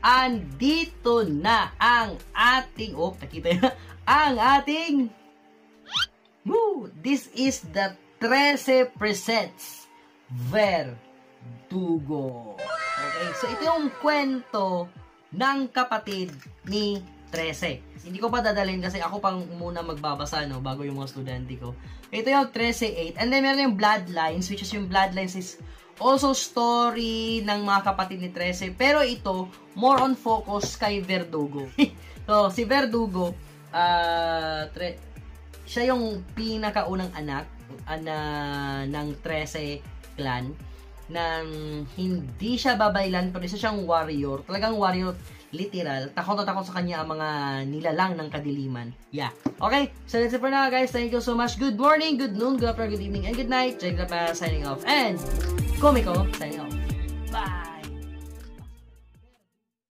andito na ang ating, nakita nyo, ang ating, this is the 13 presents Verdugo. Okay, so ito yung kwento ng kapatid ni 13. Hindi ko pa dadalhin kasi ako pang muna magbabasa, no, bago yung mga estudyante ko. Ito yung 13-8. And then meron yung Bloodlines, which is yung Bloodlines is also story ng mga kapatid ni 13. Pero ito, more on focus kay Verdugo. So, si Verdugo, siya yung pinakaunang anak ng 13 clan nang hindi siya babaylan pero isa siyang warrior. Talagang warrior, literal. Takot na takot sa kanya ang mga nilalang ng kadiliman. Yeah. Okay, so that's it for now, guys. Thank you so much. Good morning, good noon, good afternoon, good evening, and good night. Jake Lapa signing off. And Komiko signing off. Bye!